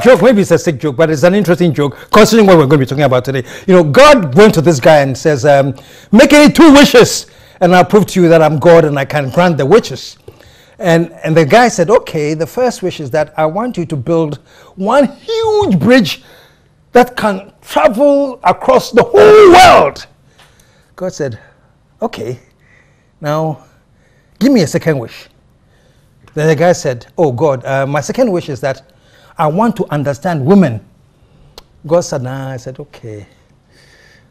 joke, maybe it's a sick joke, but it's an interesting joke, considering what we're going to be talking about today. You know, God went to this guy and says, make any 2 wishes, and I'll prove to you that I'm God and I can grant the wishes. And the guy said, okay, the first wish is that I want you to build one huge bridge that can travel across the whole world. God said, okay, now give me a second wish. Then the guy said, oh God, my second wish is that I want to understand women. God said, nah. I said, okay,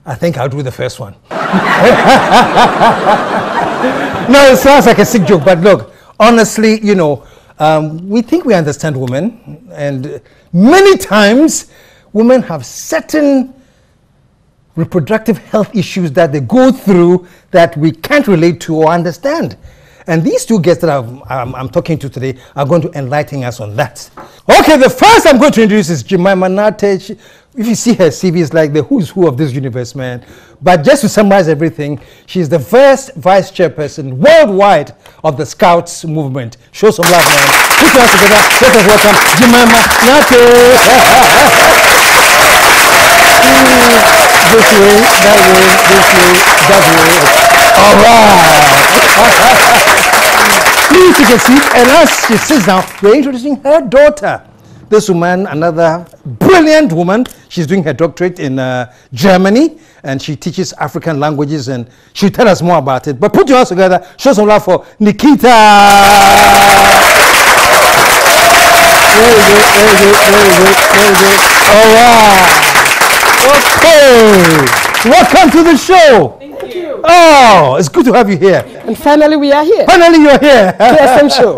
I think I'll do the first one. No, it sounds like a sick joke, but look, honestly, you know, we think we understand women, and many times women have certain reproductive health issues that they go through that we can't relate to or understand. And these 2 guests that I'm talking to today are going to enlighten us on that. Okay, the first I'm going to introduce is Jemima Nate. If you see her CV, it's like the who's who of this universe, man. But just to summarize everything, she's the first vice chairperson worldwide of the Scouts movement. Show some love, man. Put your hands together. Let us welcome Jemima Nate. This way, that way, this way, that way. All right. Please take a seat, and as she sits down, we're introducing her daughter. This woman, another brilliant woman. She's doing her doctorate in Germany, and she teaches African languages, and she'll tell us more about it. But put your hands together, show some love for Nikita. Very good, very good, very good, very good. All right. Okay. Welcome to the show. Thank you. Oh, it's good to have you here. And finally, we are here. Finally, you're here. KSM Show.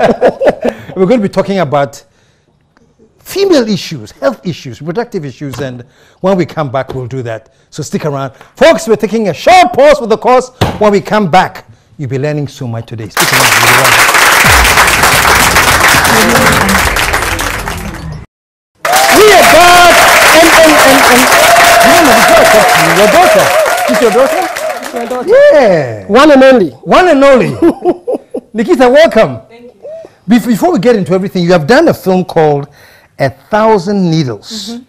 We're going to be talking about female issues, health issues, reproductive issues, and when we come back, we'll do that. So stick around. Folks, we're taking a short pause for the course. When we come back, you'll be learning so much today. Stick around. We are back, and your daughter. Is your daughter? My daughter. Yeah. One and only. One and only. Nikita, welcome. Thank you. Before we get into everything, you have done a film called 1,000 Needles. Mm-hmm.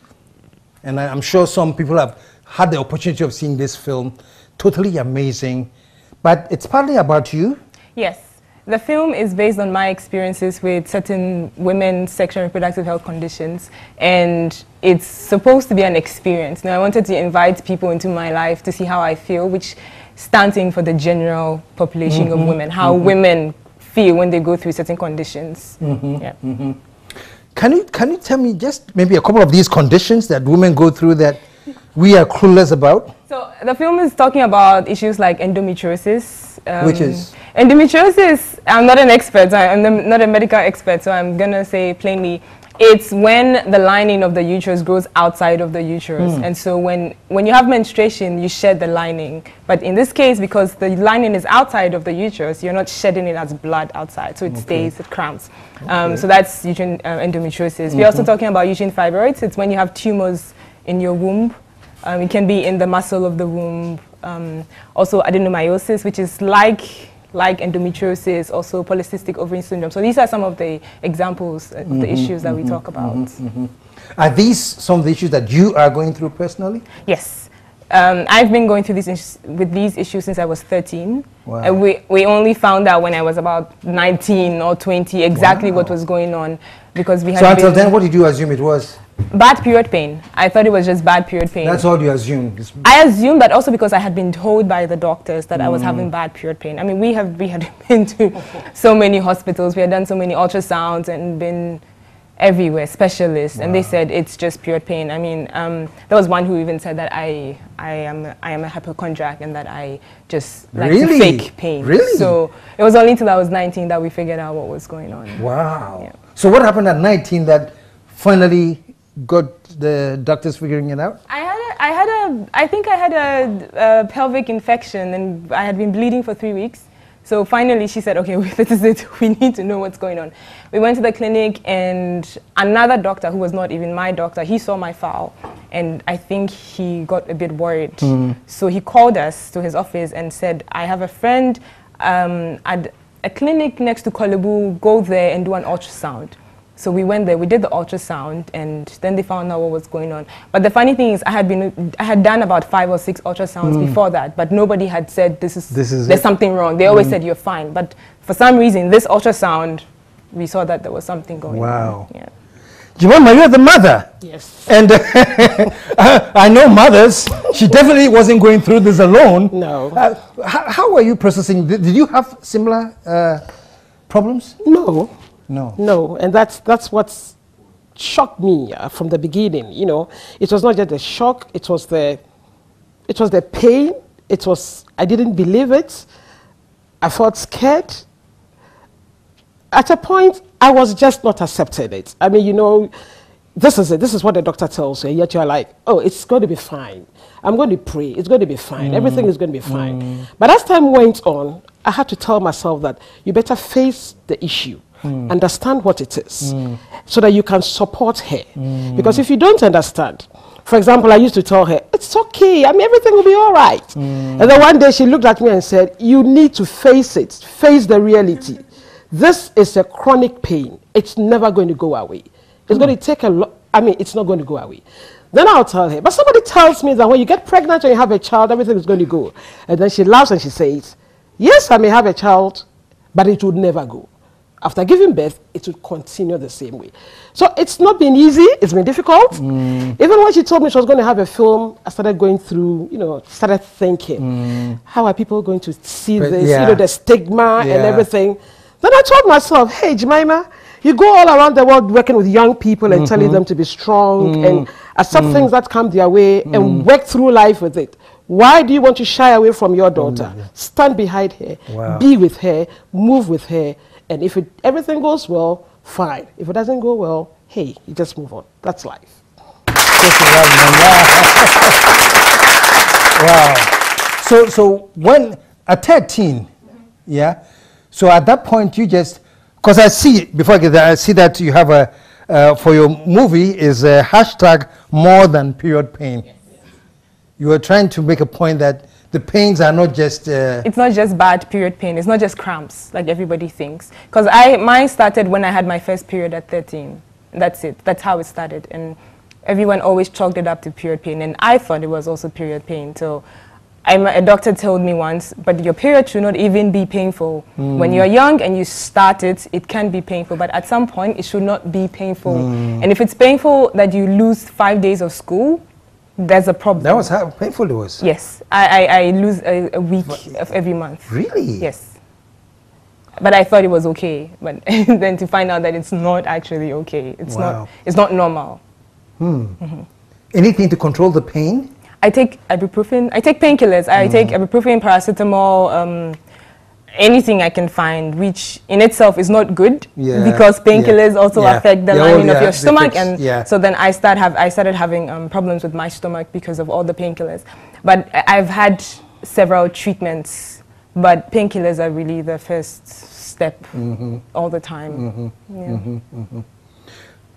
And I'm sure some people have had the opportunity of seeing this film. Totally amazing. But it's partly about you. Yes. The film is based on my experiences with certain women's sexual and reproductive health conditions, and it's supposed to be an experience. Now, I wanted to invite people into my life to see how I feel, which stands in for the general population of women, how women feel when they go through certain conditions. Yeah. Can you tell me just maybe a couple of these conditions that women go through that we are clueless about? So the film is talking about issues like endometriosis. Which is? Endometriosis, I'm not an expert, I'm not a medical expert, so I'm going to say plainly, it's when the lining of the uterus grows outside of the uterus. And so when you have menstruation, you shed the lining. But in this case, because the lining is outside of the uterus, you're not shedding it as blood outside, so it stays, it cramps. So that's uterine endometriosis. We're also talking about uterine fibroids. It's when you have tumors in your womb. It can be in the muscle of the womb. Also adenomyosis, which is like endometriosis, also polycystic ovarian syndrome. So these are some of the examples of the issues that we talk about. Are these some of the issues that you are going through personally? Yes. I've been going through these issues since I was 13. Wow. We only found out when I was about 19 or 20 exactly what was going on, because we had. So until then, what did you assume it was? Bad period pain. I thought it was just bad period pain. That's all you assumed? I assumed that also because I had been told by the doctors that I was having bad period pain. I mean, we had been to so many hospitals, we had done so many ultrasounds and been everywhere, specialists, and they said it's just period pain. I mean, there was one who even said that I am a hypochondriac and that I just like to fake pain. Really? So it was only until I was 19 that we figured out what was going on. Wow. Yeah. So what happened at 19 that finally got the doctors figuring it out? I think I had a pelvic infection, and I had been bleeding for 3 weeks. So finally she said, okay, this is it, we need to know what's going on. We went to the clinic, and another doctor who was not even my doctor, he saw my file, and I think he got a bit worried. So he called us to his office and said, I have a friend at a clinic next to Kolebu, go there and do an ultrasound. So we went there, we did the ultrasound, and then they found out what was going on. But the funny thing is, I had done about 5 or 6 ultrasounds before that, but nobody had said there's something wrong. They always said you're fine. But for some reason, this ultrasound, we saw that there was something going on. Wow. Yeah. Jemima, you're the mother. Yes. And I know mothers, she definitely wasn't going through this alone. No. How were you processing? Did you have similar problems? No. No. No. And that's what's shocked me from the beginning. You know, it was not just the shock, it was the pain. I didn't believe it. I felt scared. At a point, I was just not accepting it. I mean, you know, this is it. This is what the doctor tells you. Yet you're like, oh, it's going to be fine. I'm going to pray. It's going to be fine. Everything is going to be fine. But as time went on, I had to tell myself that you better face the issue, understand what it is, so that you can support her. Because if you don't understand, for example, I used to tell her, it's okay. I mean, everything will be all right. And then one day she looked at me and said, you need to face it. Face the reality. This is a chronic pain. It's never going to go away. It's going to take a lot. I mean, it's not going to go away. Then I'll tell her. But somebody tells me that when you get pregnant and you have a child, everything is going to go. And then she laughs and she says, yes, I may have a child, but it would never go. After giving birth, it would continue the same way. So it's not been easy. It's been difficult. Even when she told me she was going to have a film, I started going through, you know, started thinking, how are people going to see this? You know, the stigma and everything. Then I told myself, hey, Jemima, you go all around the world working with young people and telling them to be strong and accept things that come their way and work through life with it. Why do you want to shy away from your daughter? Stand behind her, be with her, move with her, and if everything goes well, fine. If it doesn't go well, hey, you just move on. That's life. Wow. So when at 13, yeah. So at that point, you just, because I see, before I get there, I see that you have for your movie is a hashtag more than period pain. Yes. You are trying to make a point that the pains are not just... it's not just bad period pain. It's not just cramps, like everybody thinks. Because mine started when I had my first period at 13. That's it. That's how it started. And everyone always chalked it up to period pain. And I thought it was also period pain. So a doctor told me once, but your period should not even be painful. When you're young and you start it, it can be painful, but at some point it should not be painful. And if it's painful that you lose 5 days of school, there's a problem. That was how painful it was? Yes. I lose a week of every month. Really? Yes. But I thought it was okay, but then to find out that it's not actually okay. It's not normal. Anything to control the pain? I take ibuprofen. I take painkillers. I take ibuprofen, paracetamol, anything I can find, which in itself is not good because painkillers also affect the lining of your stomach, and so then I started having problems with my stomach because of all the painkillers. But I've had several treatments, but painkillers are really the first step all the time.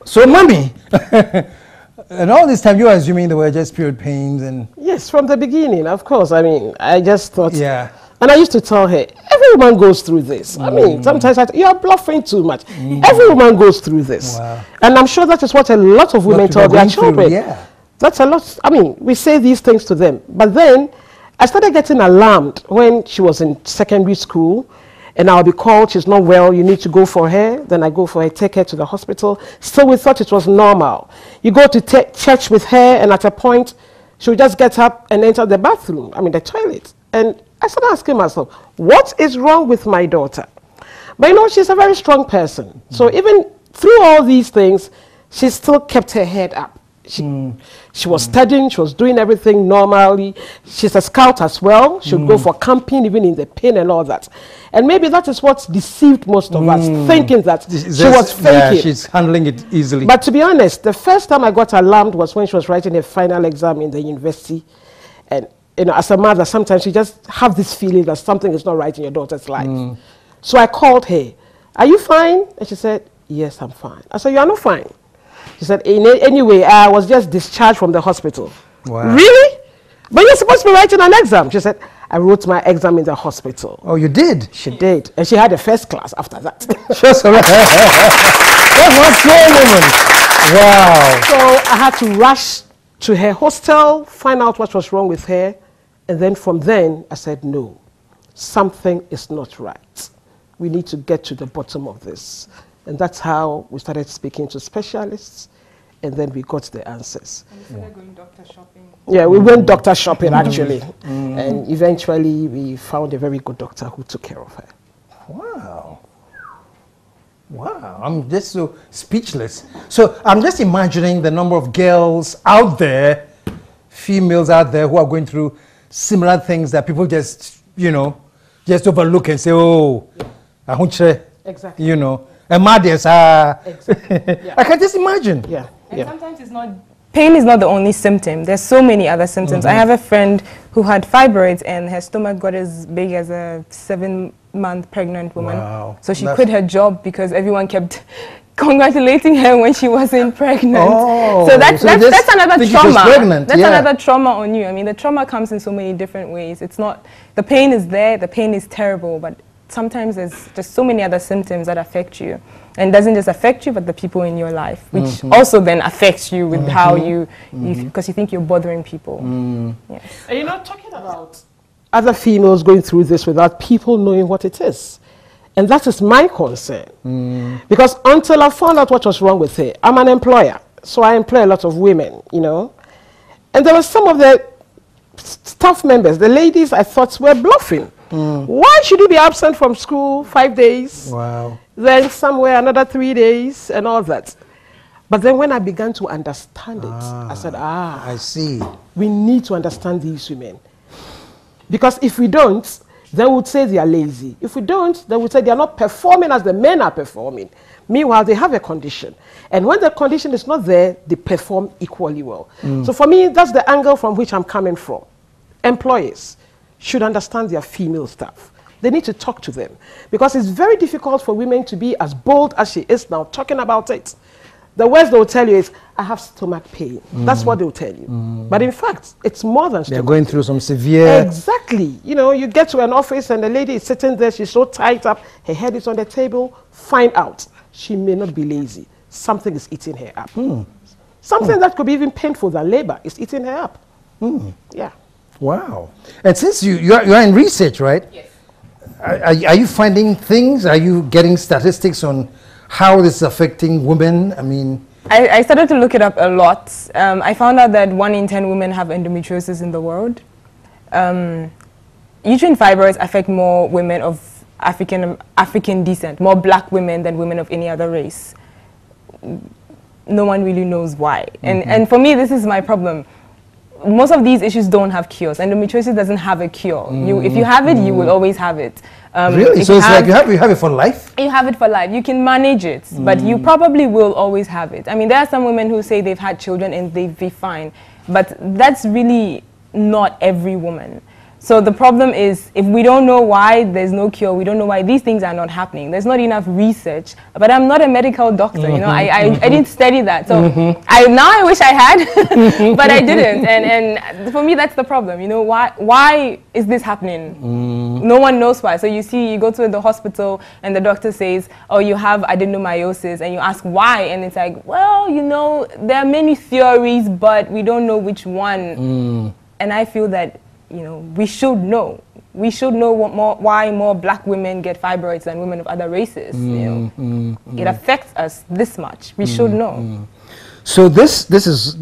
So, mommy. And all this time, you were assuming they were just period pains and... Yes, from the beginning, of course. I mean, I just thought... Yeah. And I used to tell her, every woman goes through this. I mean, sometimes you're bluffing too much. Every woman goes through this. Wow. And I'm sure that is what a lot of women tell their children. Yeah. That's a lot. I mean, we say these things to them. But then, I started getting alarmed when she was in secondary school. And I'll be called, she's not well, you need to go for her. Then I go for her, take her to the hospital. Still, we thought it was normal. You go to church with her, and at a point, she would just get up and enter the bathroom, the toilet. And I started asking myself, what is wrong with my daughter? But you know, she's a very strong person. So even through all these things, she still kept her head up. She was studying, she was doing everything normally. She's a scout as well. She would go for camping, even in the pain and all that. And maybe that is what deceived most of us, thinking that she was faking. Yeah, she's handling it easily. But to be honest, the first time I got alarmed was when she was writing her final exam in the university. And you know, as a mother, sometimes you just have this feeling that something is not right in your daughter's life. So I called her. Are you fine? And she said, yes, I'm fine. I said, you are not fine. She said, anyway, I was just discharged from the hospital. Wow. Really? But you're supposed to be writing an exam. She said, I wrote my exam in the hospital. Oh, you did? She did. And she had a first class after that. Just that's one strong woman. Wow. So I had to rush to her hostel, find out what was wrong with her. And then from then, I said, no, something is not right. We need to get to the bottom of this. And that's how we started speaking to specialists. And then we got the answers. And we started going doctor shopping. Yeah, we went doctor shopping actually. And eventually we found a very good doctor who took care of her. Wow. Wow, I'm just so speechless. So I'm just imagining the number of girls out there, females out there who are going through similar things that people just, you know, just overlook and say, oh, yeah. Exactly. You know, and exactly. Yeah. I can just imagine. Yeah. And sometimes it's not, pain is not the only symptom. There's so many other symptoms. I have a friend who had fibroids and her stomach got as big as a 7-month pregnant woman. Wow. So she quit her job because everyone kept congratulating her when she wasn't pregnant. Oh, so that's another trauma. That's yeah. another trauma on you. I mean, the trauma comes in so many different ways. It's not, the pain is there, the pain is terrible, but sometimes there's just so many other symptoms that affect you. And it doesn't just affect you, but the people in your life, which also then affects you with how you because you think you're bothering people. Yes. And you're not talking about other females going through this without people knowing what it is. And that is my concern. Because until I found out what was wrong with her, I'm an employer. So I employ a lot of women, you know. And there were some of the staff members, the ladies I thought were bluffing. Why should you be absent from school 5 days? Wow. Then somewhere another 3 days and all that. But then when I began to understand it, I said, I see. We need to understand these women. Because if we don't, they would say they are lazy. If we don't, they would say they are not performing as the men are performing. Meanwhile, they have a condition. And when the condition is not there, they perform equally well. So for me, that's the angle from which I'm coming from. Employers should understand their female staff. They need to talk to them. Because it's very difficult for women to be as bold as she is now, talking about it. The worst they will tell you is, I have stomach pain. That's what they will tell you. But in fact, it's more than stomach They're going through some severe... Exactly. You know, you get to an office and the lady is sitting there, she's so tight up, her head is on the table. Find out. She may not be lazy. Something is eating her up. Something that could be even painful than labor is eating her up. Yeah. Wow. And since you're in research, right? Yes. Are you finding things? Are you getting statistics on how this is affecting women? I mean... I started to look it up a lot. I found out that 1 in 10 women have endometriosis in the world. Uterine fibroids affect more women of African descent, more black women than women of any other race. No one really knows why. And for me, this is my problem. Most of these issues don't have cures. Endometriosis doesn't have a cure. If you have it, you will always have it. Really? So it's like you have it for life? You have it for life. You can manage it, but you probably will always have it. I mean, there are some women who say they've had children and they'll be fine, but that's really not every woman. So the problem is, if we don't know why there's no cure, we don't know why these things are not happening. There's not enough research. But I'm not a medical doctor, you know. I didn't study that. So now I wish I had, but I didn't. And for me, that's the problem. You know, why is this happening? No one knows why. So you see, you go to the hospital and the doctor says, oh, you have adenomyosis, and you ask why, and it's like, well, you know, there are many theories, but we don't know which one. And I feel that, you know, we should know. We should know why more black women get fibroids than women of other races. You know, it affects us this much. We should know. So this is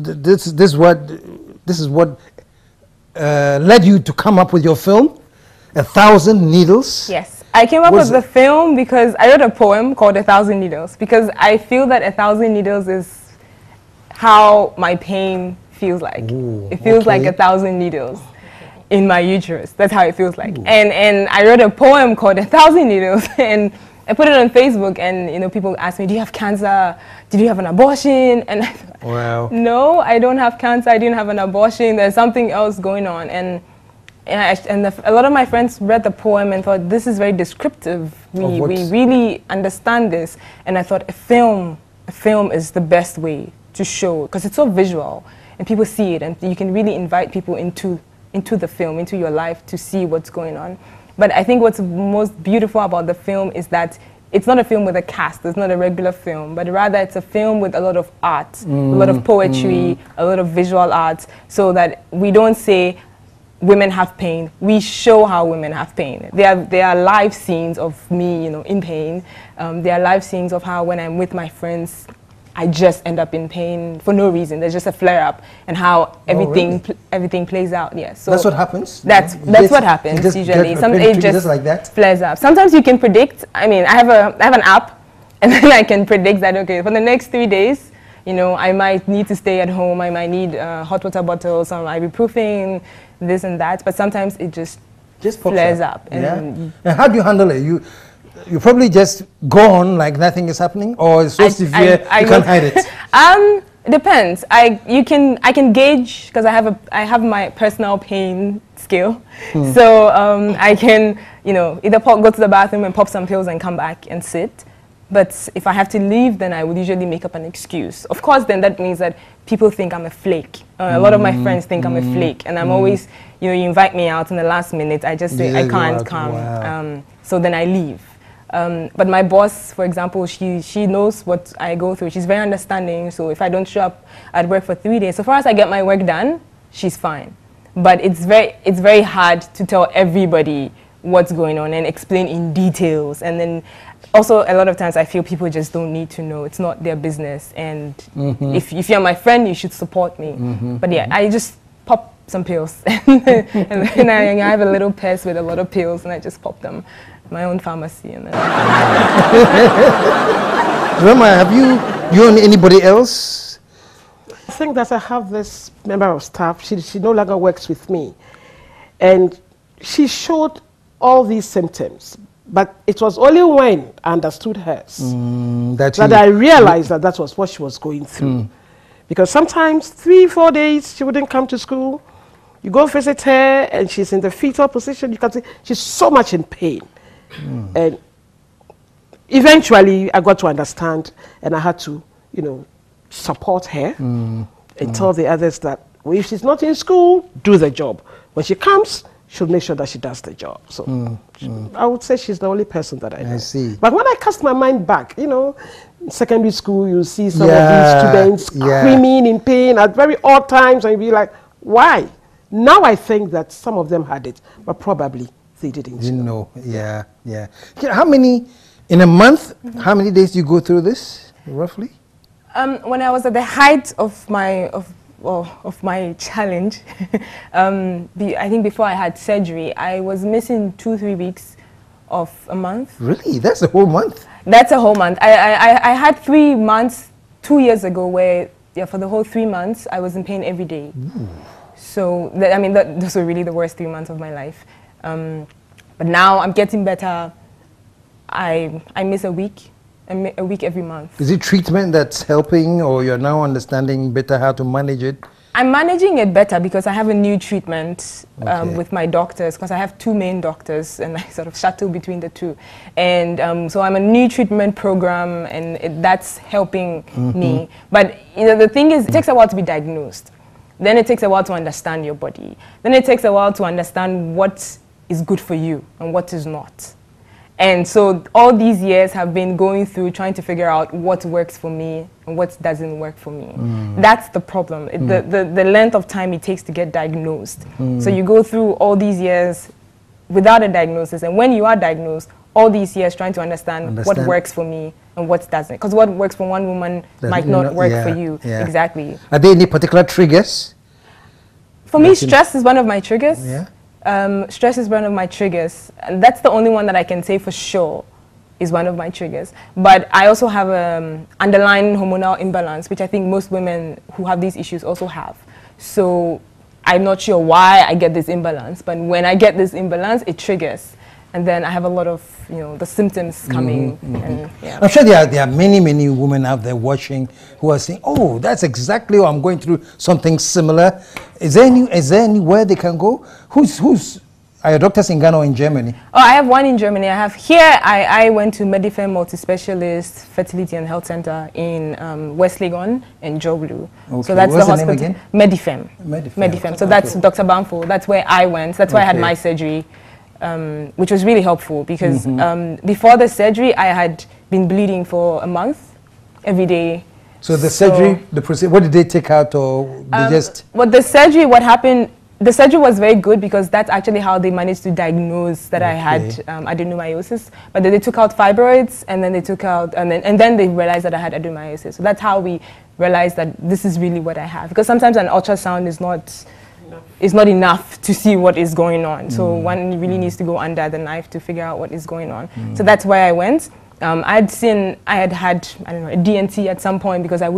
what led you to come up with your film, 1,000 Needles. Yes, I came up with the film because I wrote a poem called 1,000 Needles, because I feel that 1,000 needles is how my pain feels like. Ooh, it feels like 1,000 needles in my uterus. That's how it feels like. And I wrote a poem called 1,000 Needles, and I put it on Facebook, and you know, people ask me, do you have cancer? Did you have an abortion? And I thought, wow. No, I don't have cancer. I didn't have an abortion. There's something else going on. And a lot of my friends read the poem and thought, this is very descriptive. We really understand this. And I thought a film is the best way to show, because it's so visual and people see it, and you can really invite people into into the film, into your life to see what's going on. But I think what's most beautiful about the film is that it's not a film with a cast, it's not a regular film, but rather it's a film with a lot of art, a lot of poetry, a lot of visual art, so that we don't say women have pain, we show how women have pain. There are live scenes of me, in pain. There are live scenes of how when I'm with my friends, I just end up in pain for no reason. There's just a flare-up, and how everything plays out. Yeah, so that's what happens. That's what happens usually. It just like that flares up. Sometimes you can predict. I mean, I have an app, and then I can predict that. Okay, for the next 3 days, I might need to stay at home. I might need hot water bottles. Ibuprofen, this and that. But sometimes it just flares up. And how do you handle it? You probably just go on like nothing is happening, or it's so severe you can't hide it. It depends. I can gauge, because I have my personal pain scale, so I can either go to the bathroom and pop some pills and come back and sit. But if I have to leave, then I would usually make up an excuse. Of course, then that means that people think I'm a flake. A lot of my friends think I'm a flake, and I'm always you invite me out in the last minute. I just say I can't come. Wow. So then I leave. But my boss, for example, she knows what I go through. She's very understanding. So if I don't show up at work for 3 days, so far as I get my work done, she's fine. But it's very hard to tell everybody what's going on and explain in details. And then also a lot of times I feel people just don't need to know. It's not their business. And if you're my friend, you should support me. But yeah, I just pop some pills. and then I have a little purse with a lot of pills, and I just pop them. My own pharmacy. And then Rema, have you and anybody else? I think that I have this member of staff. She no longer works with me, and she showed all these symptoms, but it was only when I understood hers that I realized that was what she was going through. Because sometimes 3-4 days she wouldn't come to school. You go visit her and she's in the fetal position. You can see she's so much in pain. And eventually I got to understand, and I had to, support her and tell the others that if she's not in school, do the job. When she comes, she'll make sure that she does the job. So I would say she's the only person that I know. I see. But when I cast my mind back, in secondary school, you see some of these students screaming in pain at very odd times, and you'll be like, why? Now I think that some of them had it, but probably they didn't know. Yeah. How many, in a month, how many days do you go through this, roughly? When I was at the height of my challenge, I think before I had surgery, I was missing 2-3 weeks of a month. Really? That's a whole month? That's a whole month. I had 3 months 2 years ago where, for the whole 3 months, I was in pain every day. So, those were really the worst 3 months of my life. But now I'm getting better. I miss a week every month. Is it treatment that's helping, or you're now understanding better how to manage it? I'm managing it better because I have a new treatment with my doctors, because I have 2 main doctors and I sort of shuttle between the 2. And so I'm a new treatment program, and that's helping me. But the thing is, it takes a while to be diagnosed. Then it takes a while to understand your body. Then it takes a while to understand what is good for you and what is not. And so all these years have been going through trying to figure out what works for me and what doesn't work for me. That's the problem. The length of time it takes to get diagnosed. So you go through all these years without a diagnosis, and when you are diagnosed, all these years trying to understand what works for me and what doesn't. Because what works for one woman might not work for you. Exactly. Are there any particular triggers? For me, stress is one of my triggers. Stress is one of my triggers. And that's the only one that I can say for sure is one of my triggers. But I also have an underlying hormonal imbalance, which I think most women who have these issues also have. So I'm not sure why I get this imbalance, but when I get this imbalance, it triggers. And then I have a lot of, the symptoms coming. And, I'm sure there are many women out there watching who are saying, oh, that's exactly what I'm going through, something similar. Is there anywhere they can go? Who's Are your doctors in Ghana or in Germany? Oh, I have one in Germany. I have here. I went to Medifem Multi-Specialist Fertility and Health Center in West Legon and Joblu. Okay. So that's What's the the hospital. name again? Medifem. Medifem. So that's Dr. Bamfo. That's where I went. That's where I had my surgery, which was really helpful because before the surgery, I had been bleeding for a month, every day. So the surgery, the procedure, what did they take out, or they just? Well, the surgery, what happened? The surgery was very good because that's actually how they managed to diagnose that I had adenomyosis. But then they took out fibroids, and then they took out, and then they realized that I had adenomyosis. So that's how we realized that this is really what I have. Because sometimes an ultrasound is not enough to see what is going on. So one really needs to go under the knife to figure out what is going on. So that's why I went. I had I don't know, a DNC at some point because I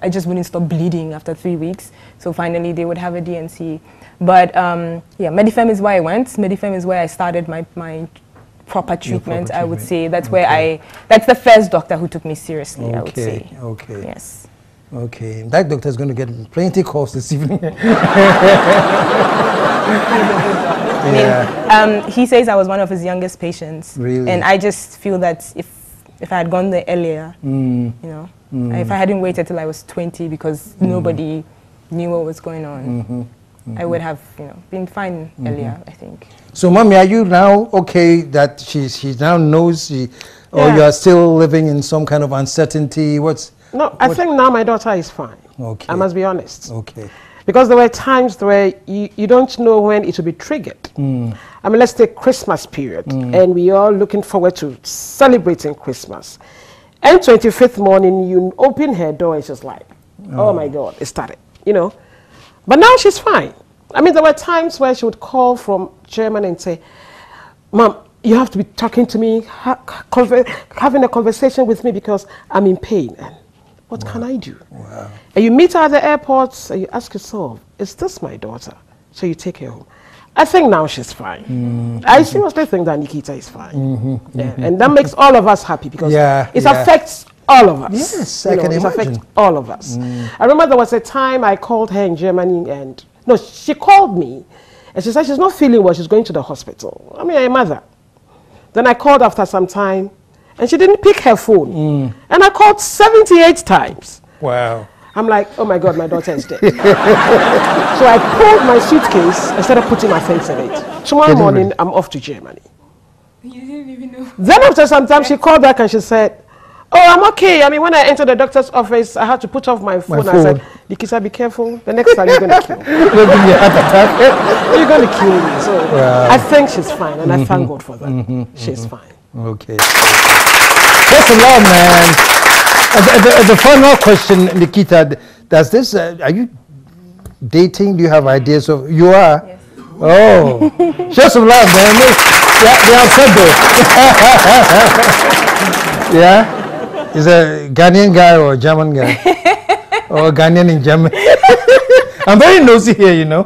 just wouldn't stop bleeding after 3 weeks. So finally they would have a DNC. But yeah, Medifem is where I went. Medifem is where I started my proper treatment, I would say. That's where that's the first doctor who took me seriously, I would say. Okay. Yes. Okay. That doctor is going to get plenty calls this evening. He says I was one of his youngest patients. Really? And I just feel that if I had gone there earlier, you know, if I hadn't waited till I was 20 because nobody knew what was going on, I would have, you know, been fine earlier, I think. So, Mommy, are you now okay that she now knows, or you are still living in some kind of uncertainty? No, I think now my daughter is fine. Okay. I must be honest. Okay. Because there were times where you don't know when it will be triggered. I mean, let's take Christmas period, and we are looking forward to celebrating Christmas. And 25th morning, you open her door, and she's like, oh my God, it started, you know. But now she's fine. I mean, there were times where she would call from Germany and say, Mom, you have to be talking to me, having a conversation with me because I'm in pain. And what can I do? Wow. And you meet her at the airport and you ask yourself, is this my daughter? So you take her home. I think now she's fine. I seriously think that Nikita is fine. And that makes all of us happy because it affects all of us. Yes, I can imagine. It affects all of us. I remember there was a time I called her in Germany and, no, she called me and she said she's not feeling well, she's going to the hospital. I mean, a mother. Then I called after some time and she didn't pick her phone. And I called 78 times. Wow. I'm like, oh my God, my daughter is dead. So I pulled my suitcase and started putting my things in it. Tomorrow morning, I'm off to Germany. You didn't even know. Then after some time, she called back and she said, oh, I'm okay. I mean, when I entered the doctor's office, I had to put off my phone. I said, Nikita, be careful. The next time you're going to kill me. You're going to kill me. So I think she's fine, and I thank God for that. She's fine. Okay. That's a lot, man. The final question, Nikita, does this, are you dating? Do you have ideas of, you are? Yes. Oh, show some love, man. They are upset though. Yeah? Is a Ghanaian guy or a German guy? Or a Ghanaian in Germany? I'm very nosy here, you know.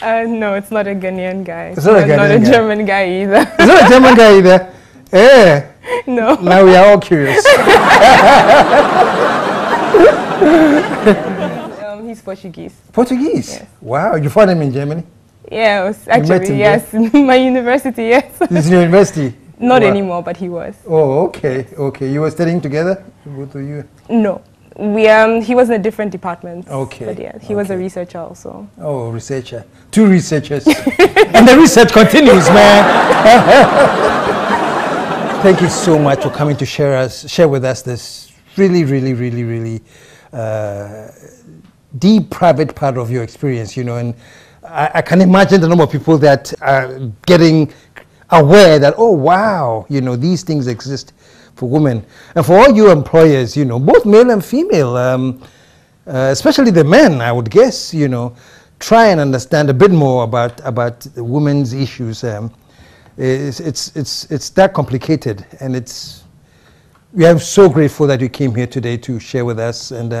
No, it's not a Ghanaian guy. It's not a Ghanaian guy. German guy either. It's not a German guy either. Eh. No. Now we are all curious. He's Portuguese. Portuguese? Yes. Wow, you found him in Germany? Yeah, actually, yes. My university, yes. This is your university? Not anymore, but he was. Oh, okay, okay. You were studying together, both of you? No. He was in a different department. Okay. But yeah, he was a researcher also. Oh, researcher. 2 researchers. And the research continues, man. Thank you so much for coming to share with us this really deep private part of your experience, you know, and I can imagine the number of people that are getting aware that, oh wow, you know, these things exist for women. And for all you employers, you know, both male and female, especially the men, I would guess, you know, try and understand a bit more about the women's issues. It's that complicated, and we are so grateful that you came here today to share with us. And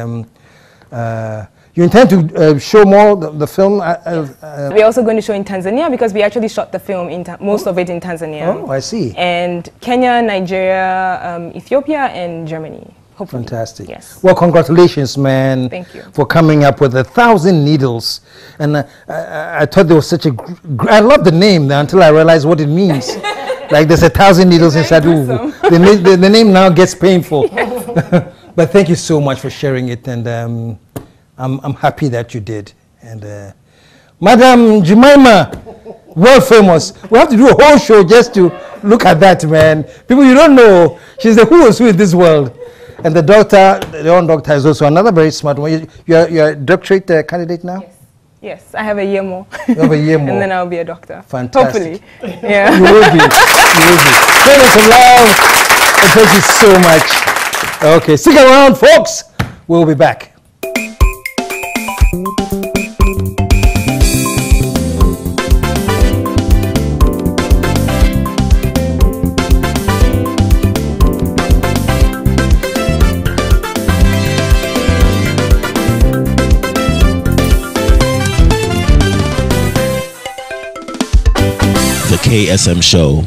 you intend to show more the film? We're also going to show in Tanzania because we actually shot the film most of it in Tanzania. Oh, I see. And Kenya, Nigeria, Ethiopia, and Germany. hopefully. Fantastic. Yes. Well, congratulations, man. Thank you. For coming up with 1,000 needles. And I thought there was such a... I love the name until I realized what it means. Like there's 1,000 needles inside. Ooh, the name now gets painful. But thank you so much for sharing it. And I'm happy that you did. And Madam Jemima, world famous. We have to do a whole show just to look at that, man. People you don't know, she's the who is who in this world. And the doctor, the own doctor, is also another very smart one. You're a doctorate candidate now? Yes. Yes, I have a year more. You have a year more. And then I'll be a doctor. Fantastic. Hopefully. Yeah. You will be. You will be. Send us some love. And thank you so much. Okay, stick around, folks. We'll be back. The KSM Show.